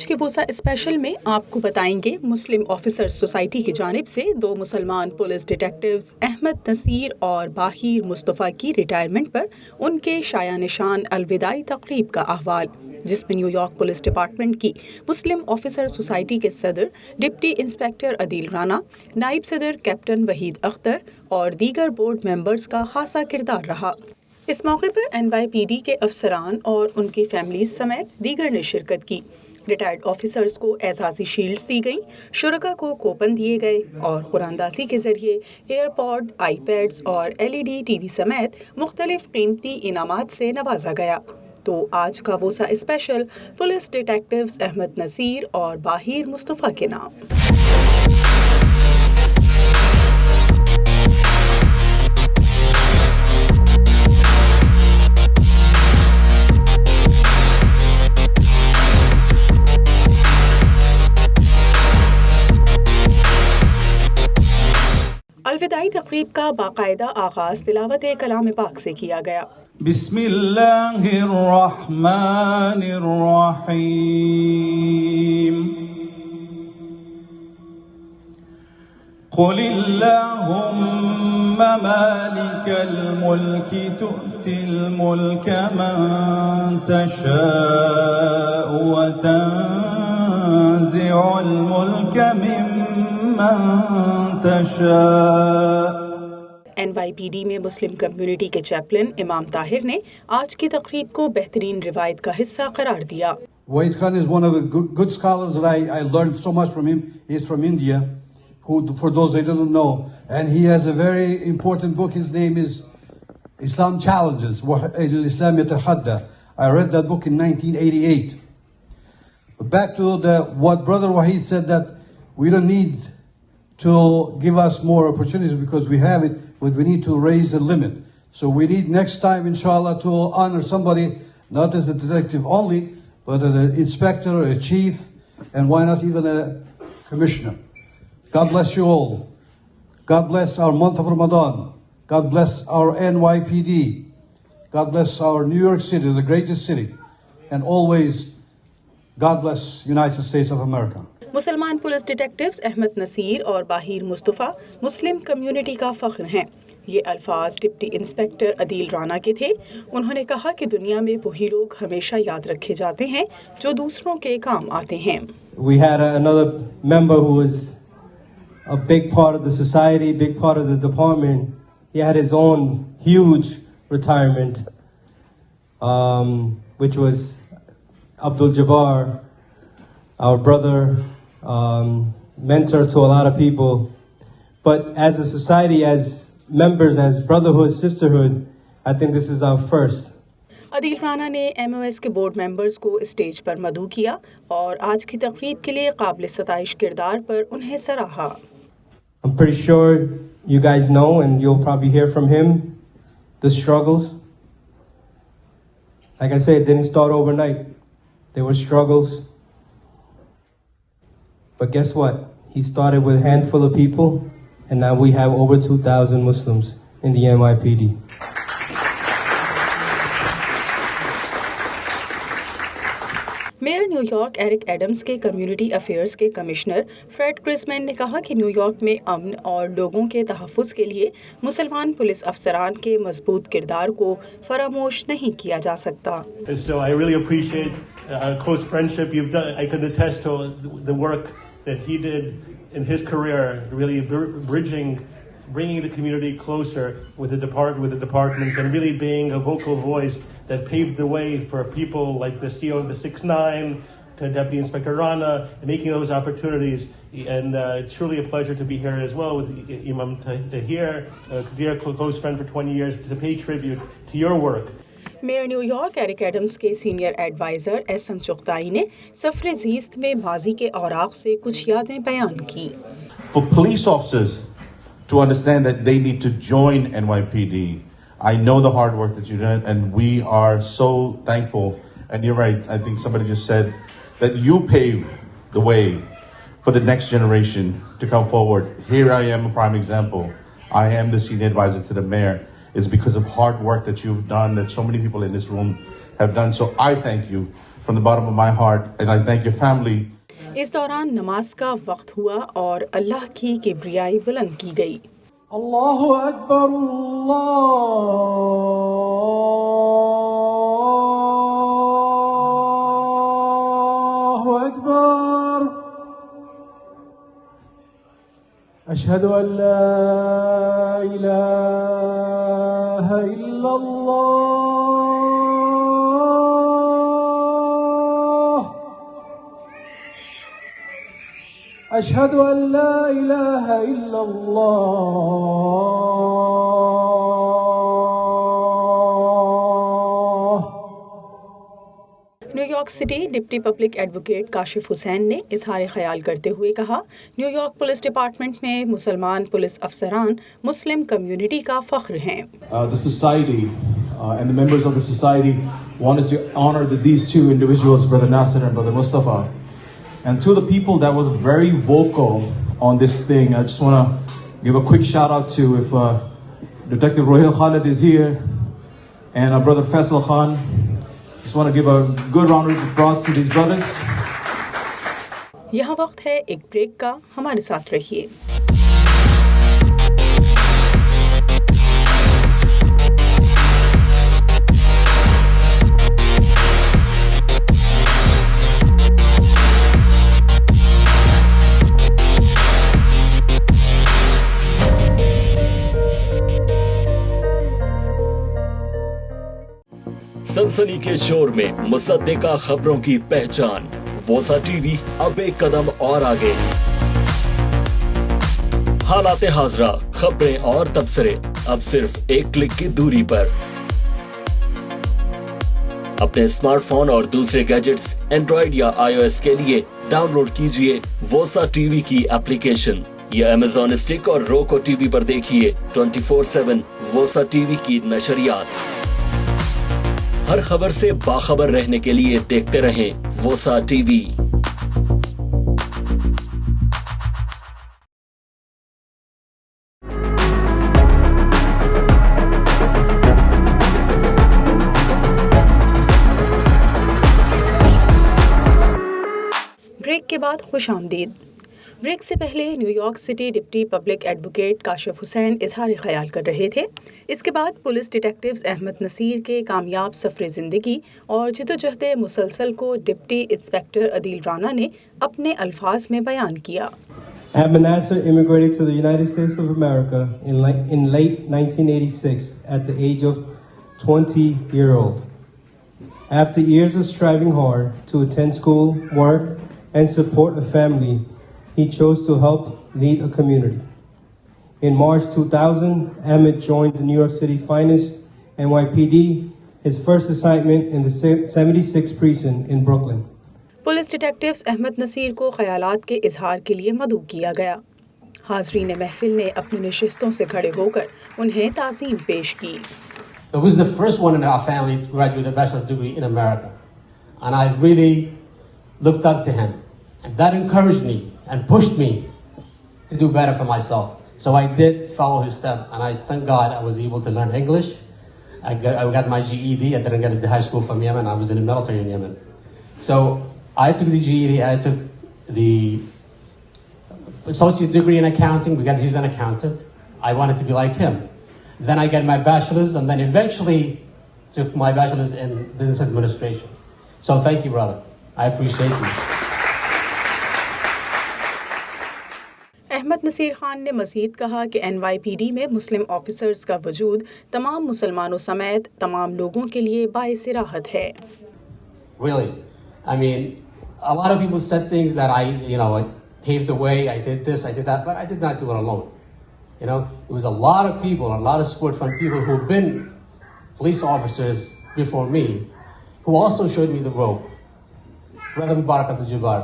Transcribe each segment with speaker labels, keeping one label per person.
Speaker 1: आज के वोसा स्पेशल में आपको बताएंगे मुस्लिम ऑफिसर्स सोसाइटी की जानिब से 2 मुसलमान पुलिस डिटेक्टिव्स अहमद नसीर और बाहिर मुस्तफ़ा की रिटायरमेंट पर उनके शाया निशान अलविदाई तकरीब का अहवाल, जिसमें न्यूयॉर्क पुलिस डिपार्टमेंट की मुस्लिम ऑफिसर सोसाइटी के सदर डिप्टी इंस्पेक्टर अदील राना, नायब सदर कैप्टन वहीद अख्तर और दीगर बोर्ड मेंबर्स का खासा किरदार रहा। इस मौके पर NYPD के अफसरान और उनकी फैमिलीज समेत दीगर ने शिरकत की। रिटायर्ड ऑफिसर्स को एजाज़ी शील्ड्स दी गईं, शुरका को कोपन दिए गए और कुरानदासी के जरिए एयरपॉड, आईपैड्स और LED TV समेत मुख्तलिफ कीमती इनामात से नवाजा गया। तो आज का वोसा special police detectives Ahmed Naseer और बाहिर मुस्तफ़ा के नाम। अलविदाई तकरीब का बाकायदा आगाज तिलावत कलाम पाक से किया गया।
Speaker 2: बिस्मिल्लाहिर्रहमानिर्रहीम क़ुलिल्लाहुम्मा मालिकल मुल्कि तु'तिल मुल्का मन तशाअु व तंज़िउल मुल्का मिम्मन
Speaker 1: NYPD में मुस्लिम कम्युनिटी के चैपलन इमाम ताहिर ने आज की तकरीब को बेहतरीन रिवायत का हिस्सा करार दिया।
Speaker 3: Wahid Khan is one of the good scholars that I learned so much from him. He is from India, who, for those that don't know, and he has a very important book. His name is Islam Challenges, Islam Yatahadda. I read that book in 1988. But back to what Brother Wahid said, that we don't need to give us more opportunities because we have it, but we need to raise the limit. So we need next time, inshallah, to honor somebody, not as a detective only, but as an inspector, a chief, and why not even a commissioner. God bless you all. God bless our month of Ramadan. God bless our NYPD. God bless our New York City, the greatest city. And always, God bless United States of America.
Speaker 1: मुसलमान police detectives Ahmed Naseer और Bahir Mustafa Muslim community का फ़ख्र हैं। ये अल्फाज deputy inspector Adeel Rana के थे। उन्होंने कहा कि दुनिया में वही लोग हमेशा याद रखे जाते हैं जो दूसरों के काम आते हैं।
Speaker 4: We had another member who was a big part of the society, big part of the department. He had his own huge retirement, which was Abdul Jabbar, our brother, mentor to a lot of people. But as a society, as members, as brotherhood, sisterhood, I think this is our first.
Speaker 1: Adeel Rana ने MOS के board members को stage पर मदऊ किया और आज की तकरीब के लिए काबिल सताइश किरदार पर उन्हें सराहा।
Speaker 4: I'm pretty sure you guys know, and you'll probably hear from him, the struggles. Like I said, it didn't start overnight. There were struggles. But guess what? He started with a handful of people, and now we have over 2,000 Muslims in the NYPD.
Speaker 1: Mayor New York Eric Adams के community affairs के commissioner Fred Chrisman ने कहा कि New York में अमन और लोगों के तहफ़्फ़ुज़ के लिए मुसलमान पुलिस अफसरान के मजबूत किरदार को फरामोश नहीं किया जा सकता।
Speaker 5: So I really appreciate close friendship you've done. I can attest to the work that he did in his career, really bringing the community closer with the department, and really being a vocal voice that paved the way for people like the CEO of the 6ix9ine to Deputy Inspector Rana, and making those opportunities. And it's truly a pleasure to be here as well with Imam Tahir, a dear close friend for 20 years, to pay tribute to your work.
Speaker 1: Mayor New York Eric Adams के senior adviser Ehsan Chughtai ने सफ़र ज़ीस्त में माजी के औराक़ से कुछ यादें बयान की।
Speaker 6: For police officers to understand that they need to join NYPD, I know the hard work that you did, and we are so thankful. And you're right, I think somebody just said that you paved the way for the next generation to come forward. Here I am, a prime example. I am the senior advisor to the mayor. It's because of hard work that you've done, that so many people in this room have done. So I thank you from the bottom of my heart, and I thank your family.
Speaker 1: इस दौरान नमाज का वक्त हुआ और अल्लाह की किब्रियाई बुलंद की गई।
Speaker 2: अल्लाहु अकबर, अल्लाहु अकबर, अशहदु अल्ला इलाहा इल्लल्लाह, अशहदु अल्ला इलाहा इल्लल्लाह।
Speaker 1: New York city deputy public advocate Kashif Hussain ने इजहार ख्याल करते हुए कहा, न्यूयॉर्क पुलिस डिपार्टमेंट में मुसलमान पुलिस अफसरान मुस्लिम कम्युनिटी का फख्र हैं।
Speaker 7: The society and the members of the society wanted to honor these two individuals, Brother Nasser and Brother Mustafa. And to the people that was very vocal on this thing, I just want to give a quick shout out to if Detective Rohil Khalid is here and our brother Faisal Khan. Just want to give a good round of applause to these brothers.
Speaker 1: यहाँ वक्त है एक break का, हमारे साथ रहिए।
Speaker 8: सनसनी के शोर में मुसद्दिका खबरों की पहचान, वोसा टीवी अब एक कदम और आगे। हालात हाजरा, खबरें और तबसरे अब सिर्फ एक क्लिक की दूरी पर। अपने स्मार्टफोन और दूसरे गैजेट्स एंड्रॉइड या iOS के लिए डाउनलोड कीजिए वोसा टीवी की एप्लीकेशन या Amazon स्टिक और रोको टीवी पर देखिए 24/7 वोसा टीवी की नशरियात। हर खबर से बाखबर रहने के लिए देखते रहें वोसा टीवी।
Speaker 1: ब्रेक के बाद खुश आमदीद। ब्रेक से पहले New York city deputy public advocate Kashif Hussain इजहार ख्याल कर रहे थे। इसके बाद पुलिस डिटेक्टिव्स अहमद नसीर के कामयाब सफ़र ज़िंदगी और जिद्दोजहद मुसलसल को डिप्टी इंस्पेक्टर अदील राना ने अपने अल्फाज में बयान किया।
Speaker 4: Ahmed Nasser immigrated to the United States of America in late 1986 at the age of 20-year-old. After years of striving hard to attend school, work, and support a family, he chose to help lead a community. In March 2000, Ahmed joined the New York City finest NYPD, his first assignment in the 76th precinct in Brooklyn.
Speaker 1: Police detectives Ahmed Naseer को ख्यालात के इजहार के लिए मदऊ किया गया। हाज़रीन महफिल ने अपनी नशिस्तों से खड़े होकर उन्हें ताज़ीम पेश की।
Speaker 9: He was the first one in our family to graduate a bachelor's degree in America. And I really looked up to him. And that encouraged me and pushed me to do better for myself. So I did follow his step. And I thank God I was able to learn English. I got my GED. I didn't get into high school from Yemen. I was in the military in Yemen. So I took the GED. I took the associate degree in accounting because he's an accountant. I wanted to be like him. Then I got my bachelor's and then eventually took my bachelor's in business administration. So thank you, brother. I appreciate you.
Speaker 1: Ahmad Naseer Khan ने मज़ीद कहा कि NYPD में मुस्लिम officers का वजूद तमाम मुसलमानों समेत तमाम लोगों के लिए बाइस राहत है।
Speaker 9: Really, I mean, a lot of people said things that I paved the way, I did this, I did that, but I did not do it alone. It was a lot of people, a lot of support from people who've been police officers before me, who also showed me the road. Brother Mubarak Abdul-Jabbar,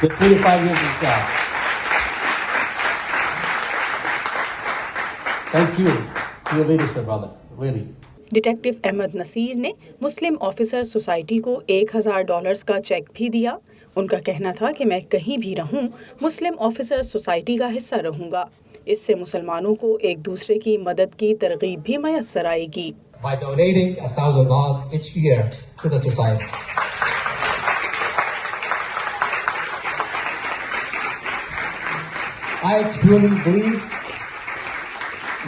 Speaker 9: the 35 years of job. Thank you for your leadership, brother, really.
Speaker 1: Detective Ahmed Naseer ने Muslim officer society को $1000 का check भी दिया। उनका कहना था कि मैं कहीं भी रहूं, मुस्लिम ऑफिसर सोसाइटी का हिस्सा रहूंगा। इससे मुसलमानों को एक दूसरे की मदद की तरगीब भी मैसर आएगी।
Speaker 9: By donating $1,000 each year to the society. I truly believe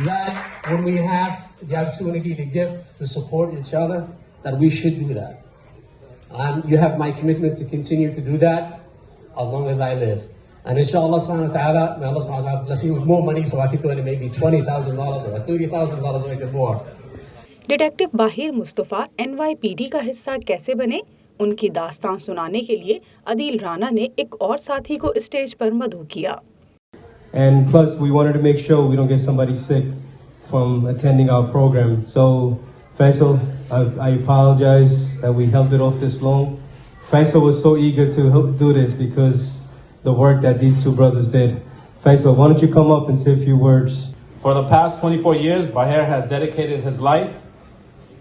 Speaker 9: that when we have the opportunity to give, to support each other, that we should do that. You have my commitment to continue to do that as long as I live. And inshallah subhanahu wa ta'ala, may Allah subhanahu wa ta'ala bless me with more money so I can donate maybe $20,000 or $30,000 or even more.
Speaker 1: Detective बाहिर Mustafa NYPD का हिस्सा कैसे बने, उनकी दास्तान सुनाने के लिए अदील राना ने एक और साथी को स्टेज पर मदऊ किया.
Speaker 4: And plus, we wanted to make sure we don't get somebody sick from attending our program. So, Faisal, I apologize that we held it off this long. Faisal was so eager to do this because the work that these two brothers did. Faisal, why don't you come up and say a few words?
Speaker 7: For the past 24 years, Bahir has dedicated his life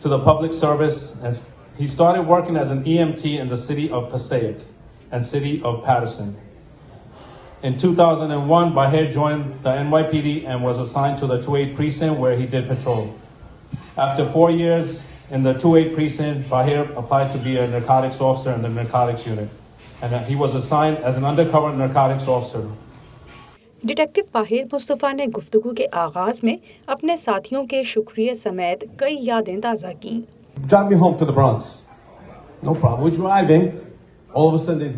Speaker 7: to the public service, and he started working as an EMT in the city of Passaic and city of Patterson. In 2001, Bahir joined the NYPD and was assigned to the 2-8 precinct where he did patrol. After 4 years in the 2-8 precinct, Bahir applied to be a narcotics officer in the narcotics unit, and he was assigned as an undercover narcotics officer.
Speaker 1: Detective बाहिर मुस्तफ़ा ने गुफ्तगू के आगाज में अपने साथियों के शुक्रिया समेत कई यादें ताज़ा की.
Speaker 10: Drive me home to the Bronx. No problem. We're driving. All of a sudden, there's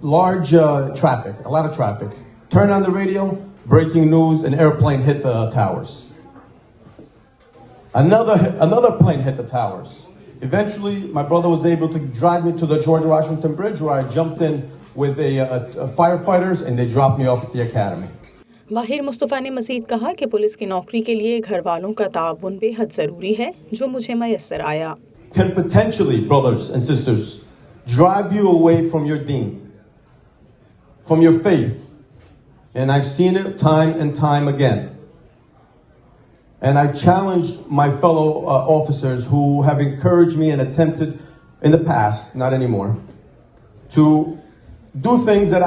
Speaker 10: large traffic, a lot of traffic. Turn on the radio, breaking news, an airplane hit the towers. Another plane hit the towers. Eventually, my brother was able to drive me to the George Washington Bridge, where I jumped in with firefighters, and they dropped me off at the academy.
Speaker 1: बाहिर मुस्तफ़ा ने मज़ीद कहा कि police की नौकरी के लिए घर वालों का ताउन बेहद ज़रूरी है, जो मुझे मयस्सर आया.
Speaker 10: Can potentially, brothers and sisters, drive you away from your deen, from your faith. And I've seen it time and time again. And I've challenged my fellow officers who have encouraged me and attempted in the past, not anymore, to do things that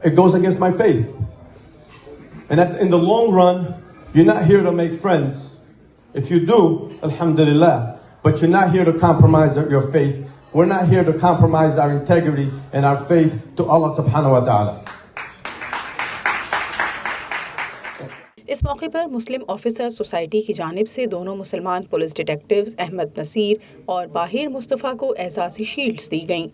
Speaker 10: it goes against my faith. And in the long run, you're not here to make friends. If you do, alhamdulillah, but you're not here to compromise your faith. We're not here to compromise our integrity and our faith to Allah subhanahu wa ta'ala.
Speaker 1: इस मौके पर मुस्लिम officer society की जानिब से दोनों मुसलमान police detectives Ahmed Naseer और बाहिर मुस्तफ़ा को एजाज़ी शील्ड्स दी गईं.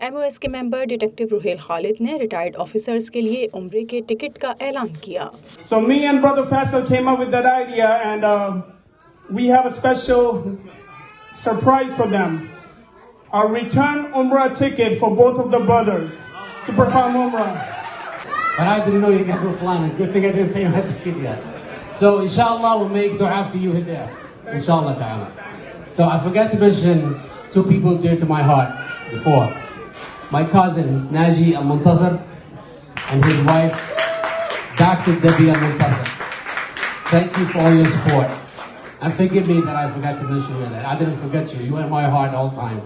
Speaker 1: MOS के मेंबर डिटेक्टिव रुहेल खालिद ने रिटायर्ड ऑफिसर्स के लिए उम्रे के टिकट का ऐलान किया.
Speaker 2: So me and brother Faisal came up with that idea, and we have a special surprise for them. A return Umrah ticket for both of the brothers to perform Umrah.
Speaker 9: But I didn't know you guys were planning. Good thing I didn't pay my ticket yet. So inshallah we'll make dua for you there. Inshallah ta'ala. So I forgot to mention two people dear to my heart before. My cousin Naji Al-Muntasir and his wife Dr. Debbie Al-Muntasir. Thank you for all your support. And forgive me that I forgot to mention you that. I didn't forget you. You were in my heart all time.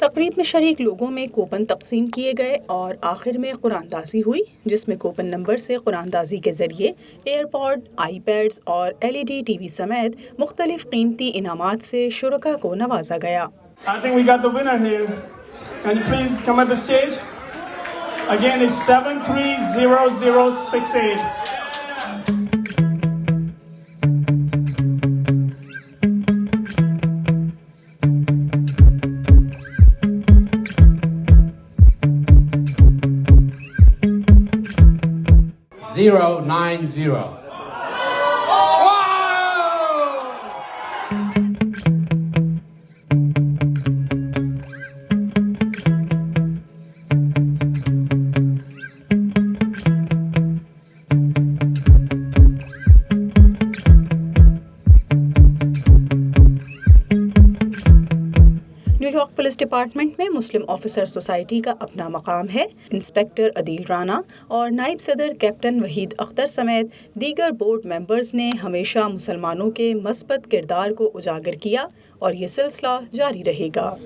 Speaker 1: तकरीब में शरीक लोगों में coupon तकसीम किए गए और आखिर में कुरानदाजी हुई, जिसमें कूपन नंबर से कुरानदाजी के जरिए एयरपॉड, आईपैड्स और LED TV समेत मुख्तलिफ कीमती इनामात से शुरका को नवाजा गया.
Speaker 2: I think we got the winner here. Can you please come at the stage? Again, it's 730068.
Speaker 9: $090.
Speaker 1: New York police department में मुस्लिम ऑफिसर सोसाइटी का अपना मकाम है. इंस्पेक्टर अदील राना और नायब सदर कैप्टन वहीद अख्तर समेत दीगर बोर्ड मेंबर्स ने हमेशा मुसलमानों के मस्बत किरदार को उजागर किया और ये सिलसिला जारी रहेगा.